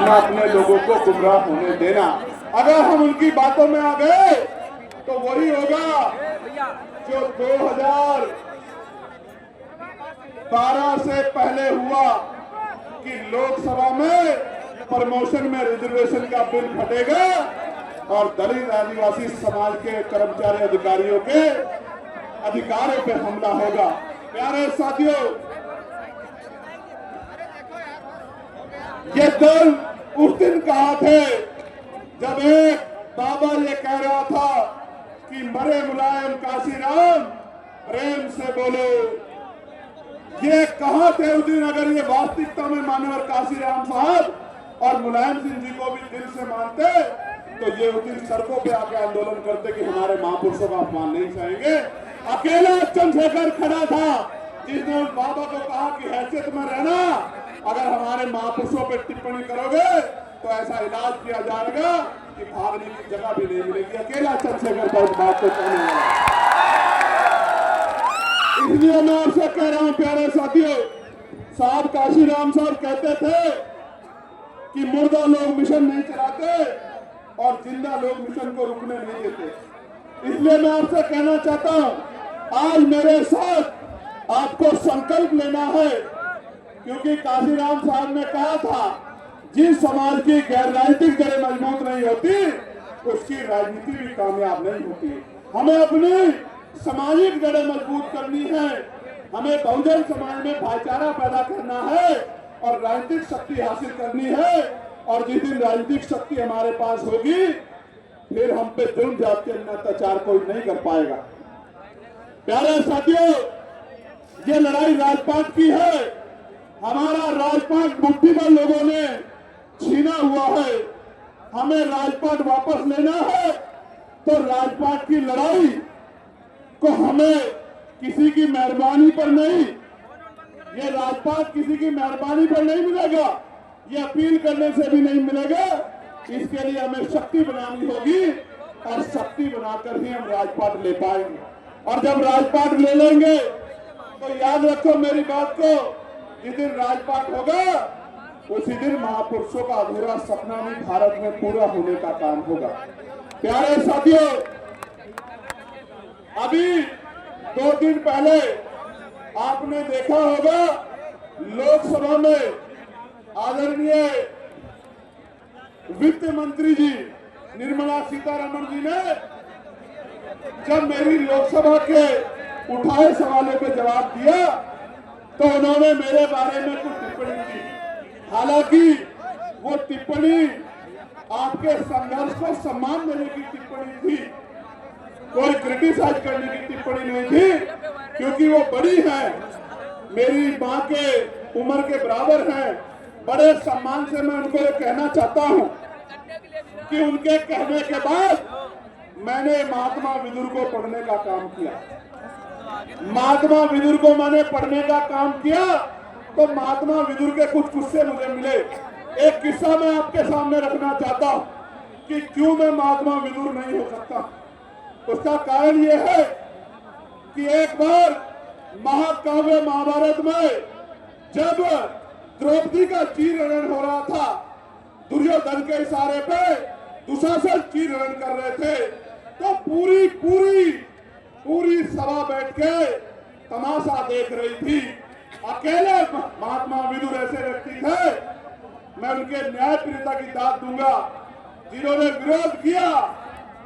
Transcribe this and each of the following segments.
न अपने लोगों को गुमराह होने देना। अगर हम उनकी बातों में आ गए तो वही होगा जो 2012 से पहले हुआ कि लोकसभा में प्रमोशन में रिजर्वेशन का बिल फटेगा और दलित आदिवासी समाज के कर्मचारी अधिकारियों के अधिकारों पे हमला होगा। प्यारे साथियों, ये दल उस दिन कहा थे जब एक बाबा ये कह रहा था कि मरे मुलायम काशीराम प्रेम से बोलो। ये कहा थे उस दिन, अगर ये वास्तविकता में मानवर काशीराम साहब और मुलायम सिंह जी को भी दिल से मानते तो ये उस दिन सड़कों पे आके आंदोलन करते कि हमारे महापुरुषों का अपमान नहीं सहेंगे। अकेला चंद्रशेखर खड़ा था जिसने उस बाबा को कहा कि हैसियत में रहना, अगर हमारे महापुरुषों पे टिप्पणी करोगे तो ऐसा इलाज किया जाएगा कि भागने की जगह भी नहीं मिलेगी। अकेला चंद्रशेखर पर इस बात को कहने वाला। इसलिए मैं आपसे कह रहा हूं प्यारे साथियों, साहब काशीराम साहब कहते थे कि मुर्दा लोग मिशन नहीं चलाते और जिंदा लोग मिशन को रुकने नहीं देते। इसलिए मैं आपसे कहना चाहता हूं, आज मेरे साथ आपको संकल्प लेना है, क्योंकि काशीराम साहब ने कहा था जिस समाज की गैर राजनीतिक जड़ें मजबूत नहीं होती उसकी राजनीति भी कामयाब नहीं होती। हमें अपनी सामाजिक जड़ें मजबूत करनी है, हमें बहुजन समाज में भाईचारा पैदा करना है और राजनीतिक शक्ति हासिल करनी है। और जिस दिन राजनीतिक शक्ति हमारे पास होगी फिर हम पे जुल्म जाति अत्याचार कोई नहीं कर पाएगा। प्यारे साथियों, ये लड़ाई राजपाट की है। हमारा राजपाट बुद्धिमान लोगों ने छीना हुआ है, हमें राजपाट वापस लेना है। तो राजपाट की लड़ाई को हमें किसी की मेहरबानी पर नहीं, ये राजपाट किसी की मेहरबानी पर नहीं मिलेगा, ये अपील करने से भी नहीं मिलेगा। इसके लिए हमें शक्ति बनानी होगी और शक्ति बनाकर ही हम राजपाट ले पाएंगे। और जब राजपाट ले लेंगे तो याद रखो मेरी बात को, जिस दिन राजपाट होगा उसी दिन महापुरुषों का अधूरा सपना भी भारत में पूरा होने का काम होगा। प्यारे साथियों, अभी 2 दिन पहले आपने देखा होगा लोकसभा में आदरणीय वित्त मंत्री जी निर्मला सीतारमण जी ने जब मेरी लोकसभा के उठाए सवालों पे जवाब दिया तो उन्होंने मेरे बारे में कुछ टिप्पणी की। हालांकि वो टिप्पणी आपके संघर्ष को सम्मान देने की टिप्पणी थी, कोई क्रिटिसाइज करने की टिप्पणी नहीं थी, क्योंकि वो बड़ी है, मेरी मां के उम्र के बराबर हैं। बड़े सम्मान से मैं उनको ये कहना चाहता हूं कि उनके कहने के बाद मैंने महात्मा विदुर को पढ़ने का काम किया। महात्मा विदुर को मैंने पढ़ने का काम किया तो महात्मा विदुर के कुछ किस्से मुझे मिले। एक किस्सा मैं आपके सामने रखना चाहता हूं कि क्यों मैं महात्मा विदुर नहीं हो सकता। उसका कारण यह है कि एक बार महाकाव्य महाभारत में जब द्रौपदी का चीरहरण हो रहा था, दुर्योधन के इशारे पे दुशासन चीरहरण कर रहे थे, तो पूरी सभा बैठ के तमाशा देख रही थी। अकेले महात्मा विदुर ऐसे व्यक्ति थे, मैं उनके न्यायप्रियता की दाद दूंगा, जिन्होंने विरोध किया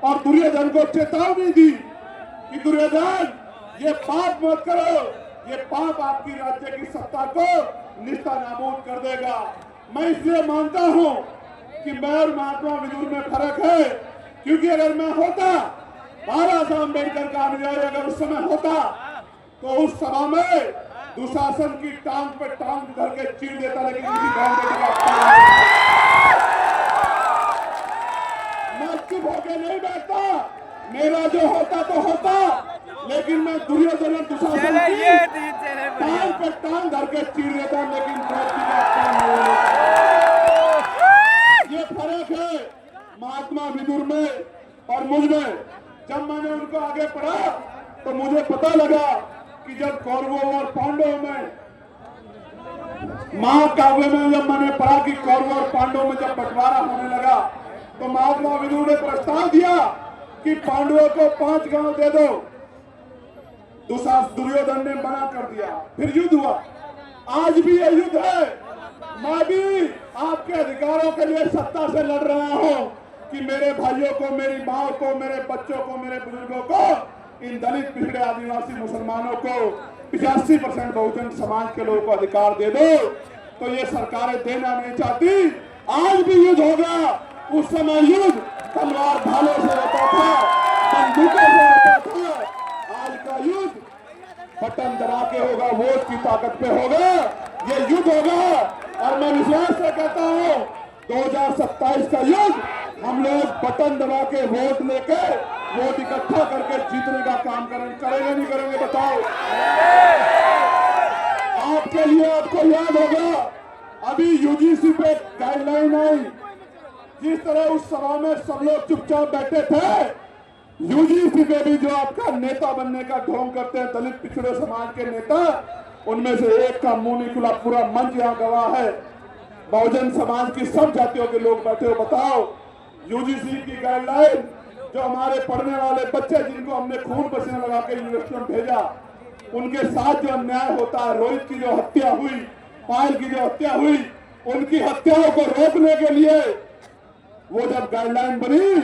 और दुर्योधन को चेतावनी दी कि दुर्योधन ये पाप मत करो, ये पाप आपकी राज्य की सत्ता को निस्ता नाबूद कर देगा। मैं इसलिए मानता हूं कि मैं और महात्मा विदुर में फर्क है, क्योंकि अगर मैं होता, बाबा साहब अम्बेडकर का अनुयायी अगर उस समय होता तो उस सभा में दुशासन की टांग पे टांग धर के चीर देता, लेकिन किसी बहन बेटे का मैं चुप होकर नहीं बैठता। मेरा जो होता तो होता, लेकिन मैं दुर्योधन दुशासन की टांग पे टांग धर के चीर देता, लेकिन ये फर्क है महात्मा विदुर में और मुझ में। जब मैंने उनको आगे पढ़ा तो मुझे पता लगा कि जब कौरवों और पांडवों में महाकाव्य में जब मैंने पढ़ा कि कौरव और पांडवों में जब बंटवारा होने लगा तो महात्मा विदुर ने प्रस्ताव दिया कि पांडवों को 5 गांव दे दो। दुर्योधन ने मना कर दिया, फिर युद्ध हुआ। आज भी यह युद्ध है। मैं भी आपके अधिकारों के लिए सत्ता से लड़ रहा हूं कि मेरे भाइयों को, मेरी माओ को, मेरे बच्चों को, मेरे बुजुर्गों को, इन दलित, पिछड़े, आदिवासी मुसलमानों को 85% बहुजन समाज के लोगों को अधिकार दे दो। तो ये सरकारें देना नहीं चाहती। आज भी युद्ध होगा। उस समय युद्ध तलवार भालों से होता था, बंदूकों से होता था। आज का युद्ध बटन दबा के होगा, वोट की ताकत पे होगा। ये युद्ध होगा और मैं विश्वास से कहता हूं 2027 का युद्ध हम लोग बटन दबा के वोट लेके वोट इकट्ठा करके जीतने का काम करेंगे नहीं करेंगे बताओ। आपके लिए आपको याद होगा अभी यूजीसी पे गाइडलाइन आई। जिस तरह उस सभा में सब लोग चुपचाप बैठे थे, यूजीसी पे भी जो आपका नेता बनने का ढोंग करते हैं दलित पिछड़े समाज के नेता, उनमें से एक का मुंह नहीं खुला। पूरा मंच यहां गवाह है। बहुजन समाज की सब जातियों के लोग बैठे हो। बताओ यूजीसी की गाइडलाइन, जो हमारे पढ़ने वाले बच्चे जिनको हमने खून पसीना लगा के यूनिवर्सिटी में भेजा, उनके साथ जो अन्याय होता है, रोहित की जो हत्या हुई, पायल की जो हत्या हुई, उनकी हत्याओं को रोकने के लिए वो जब गाइडलाइन बनी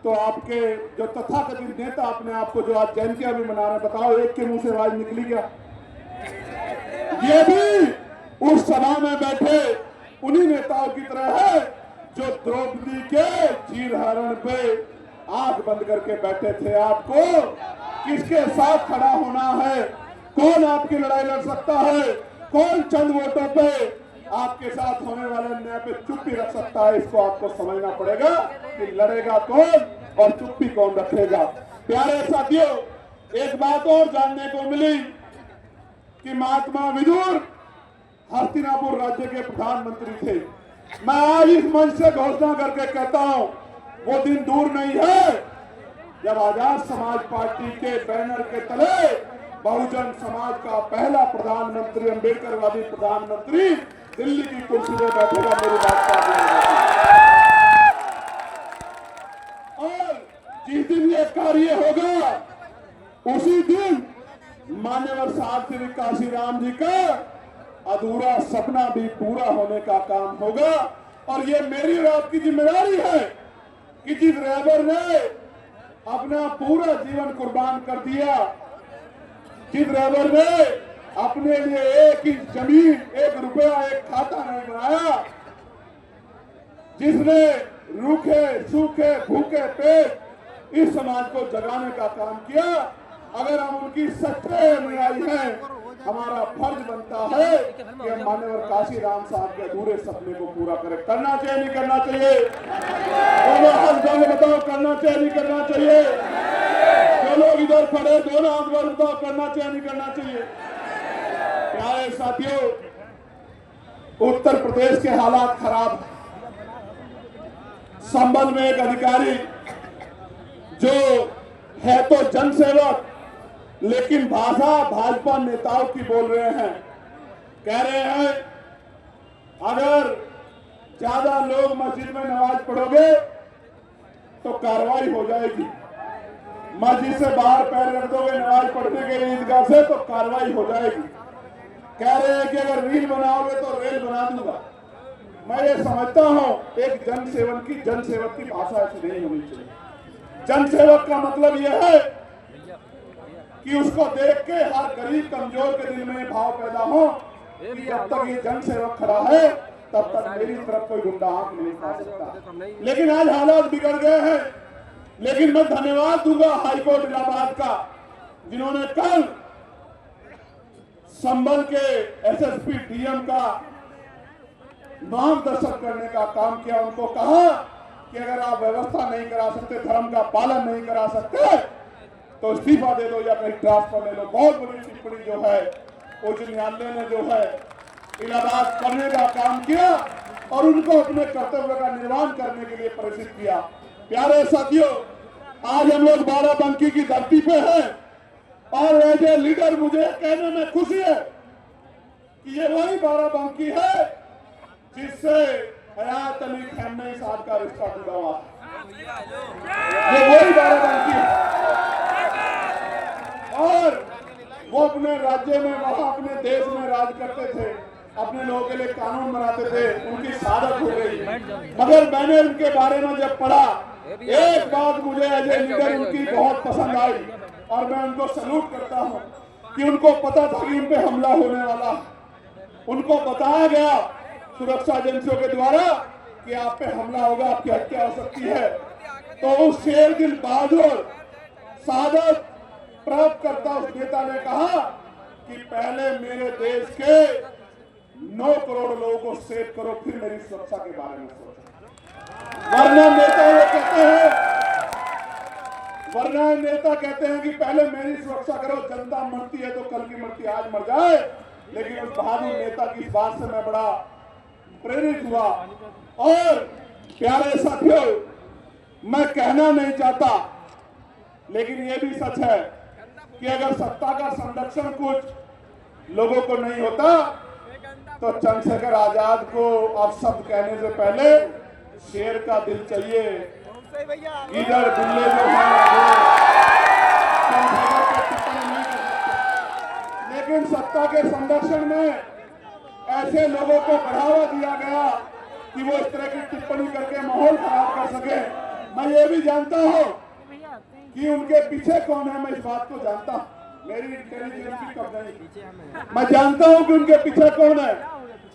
तो आपके जो तथाकथित नेता अपने आप को जो आज जयंतियां भी मना रहे, बताओ एक के मुंह से आवाज निकली क्या? ये भी उस सभा में बैठे उन्हीं नेताओं की तरह है जो द्रौपदी के चीरहरण पे आंख बंद करके बैठे थे। आपको किसके साथ खड़ा होना है, कौन आपकी लड़ाई लड़ सकता है, कौन चंद वोटों पे आपके साथ होने वाले अन्याय पे चुप्पी रख सकता है, इसको आपको समझना पड़ेगा कि लड़ेगा कौन और चुप्पी कौन रखेगा। प्यारे साथियों, एक बात और जानने को मिली कि महात्मा विदुर हस्तिनापुर राज्य के प्रधानमंत्री थे। मैं आज इस मंच से घोषणा करके कहता हूं, वो दिन दूर नहीं है जब आजाद समाज पार्टी के बैनर के तले बहुजन समाज का पहला प्रधानमंत्री, अम्बेडकरवादी प्रधानमंत्री दिल्ली की कुर्सी में बैठेगा। मेरी बात और जिस दिन ये कार्य होगा उसी दिन मान्यवर साहब श्री काशीराम जी का अधूरा सपना भी पूरा होने का काम होगा। और ये मेरी और आपकी जिम्मेदारी है कि जिस ड्राइवर ने अपना पूरा जीवन कुर्बान कर दिया, जिस ड्राइवर ने अपने लिए 1 इंच जमीन, 1 रुपया, 1 खाता नहीं बनाया, जिसने रूखे सूखे भूखे पेट इस समाज को जगाने का काम किया, अगर हम उनकी सच्चे अनुयायी हैं, हमारा फर्ज बनता है कि हम मान्यवर काशीराम साहब के अधूरे सपने को पूरा करें। करना चाहिए नहीं करना चाहिए? दोनों हाथ जोड़ बताओ, करना चाहिए नहीं करना चाहिए? जो लोग इधर खड़े दोनों हाथ जोड़ बताओ, करना चाहिए नहीं करना चाहिए? प्यारे साथियों, उत्तर प्रदेश के हालात खराब हैं। संबल में एक अधिकारी जो है तो जनसेवक, लेकिन भाषा भाजपा नेताओं की बोल रहे हैं। कह रहे हैं अगर ज्यादा लोग मस्जिद में नमाज पढ़ोगे तो कार्रवाई हो जाएगी, मस्जिद से बाहर पैर रख दोगे नमाज पढ़ने के लिए ईदगाह से तो कार्रवाई हो जाएगी। कह रहे हैं कि अगर रील बनाओगे तो रेल बना दूंगा। मैं ये समझता हूं एक जनसेवक की भाषा ऐसी नहीं होनी चाहिए। जनसेवक का मतलब यह है कि उसको देख के हर गरीब कमजोर के दिल में भाव पैदा हो कि जब तक ये जनसेवक खड़ा है तब तक मेरी तरफ कोई गुंडा आंख नहीं खा सकता। लेकिन आज हालात बिगड़ गए हैं। लेकिन मैं धन्यवाद दूंगा हाईकोर्ट इलाहाबाद का, जिन्होंने कल संभल के एसएसपी डीएम का मार्गदर्शन करने का काम किया। उनको कहा कि अगर आप व्यवस्था नहीं करा सकते, धर्म का पालन नहीं करा सकते तो इस्तीफा दे दो या कहीं ट्रांसफर ले लो। बहुत बड़ी टिप्पणी जो है उच्च न्यायालय ने जो है इलाहाबाद करने का काम किया और उनको अपने कर्तव्य का निर्वहन करने के लिए प्रेरित किया। प्यारे साथियों, आज हम लोग बाराबंकी की धरती पे हैं और एज ए लीडर मुझे कहने में खुशी है कि ये वही बाराबंकी है जिससे हयात अली खamenei साहब का रिश्ता जुड़ा हुआ है। ये वही बाराबंकी है और वो अपने राज्य में, वहां अपने देश में राज करते थे, अपने लोगों के लिए कानून बनाते थे, उनकी शहादत हो गई। मगर मैंने उनके बारे में जब पढ़ा, एक बात मुझे एज ए लीडर उनकी बहुत पसंद आई और मैं उनको सल्यूट करता हूं कि उनको पता था कि उन पे हमला होने वाला है। उनको बताया गया सुरक्षा एजेंसियों के द्वारा कि आप पे हमला होगा, आपकी हत्या हो सकती है। तो उस शेर दिल बहादुर शहादत प्राप्त करता उस नेता ने कहा कि पहले मेरे देश के 9 करोड़ लोगों को सेव करो, फिर मेरी सुरक्षा के बारे में सोचो। वरना नेता कहते हैं कि पहले मेरी सुरक्षा करो, जनता मरती है तो कल की मरती आज मर जाए। लेकिन उस बहादुर नेता की इस बात से मैं बड़ा प्रेरित हुआ। और प्यारे साथियों, मैं कहना नहीं चाहता, लेकिन यह भी सच है कि अगर सत्ता का संरक्षण कुछ लोगों को नहीं होता तो चंद्रशेखर आजाद को अब शब्द कहने से पहले शेर का दिल चाहिए। इधर बिल्ले जो है लेकिन सत्ता के संरक्षण में ऐसे लोगों को बढ़ावा दिया गया कि वो इस तरह की टिप्पणी करके माहौल खराब कर सके। मैं ये भी जानता हूं कि उनके पीछे कौन है, मैं इस बात को जानता हूं, मेरी इंटेलिजेंस की कम नहीं। मैं जानता हूं कि उनके पीछे कौन है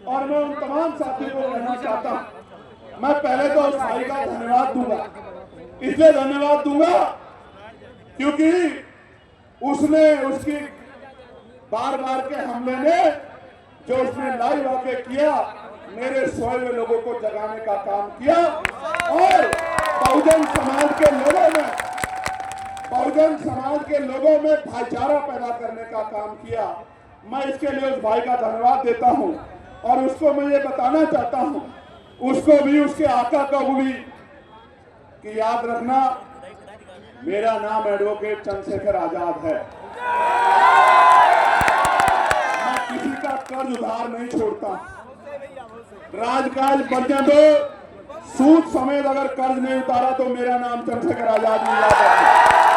और मैं उन तमाम साथियों को कहना चाहता हूं। मैं पहले तो उस भाई का धन्यवाद दूंगा, इसलिए धन्यवाद दूंगा क्योंकि उसने उसकी बार बार के हमले ने जो उसने लाइव आके किया, मेरे सोए हुए लोगों को जगाने का काम किया और बहुजन समाज के लोगों में भाईचारा पैदा करने का काम किया। मैं इसके लिए उस भाई का धन्यवाद देता हूं और उसको मैं ये बताना चाहता हूं, उसको भी, उसके आका को भी, कि याद रखना मेरा नाम एडवोकेट चंद्रशेखर आजाद है। मैं किसी का कर्ज उधार नहीं छोड़ता। राजकाज बनने दो, सूद समेत अगर कर्ज नहीं उतारा तो मेरा नाम चंद्रशेखर आजाद नहीं याद रखता।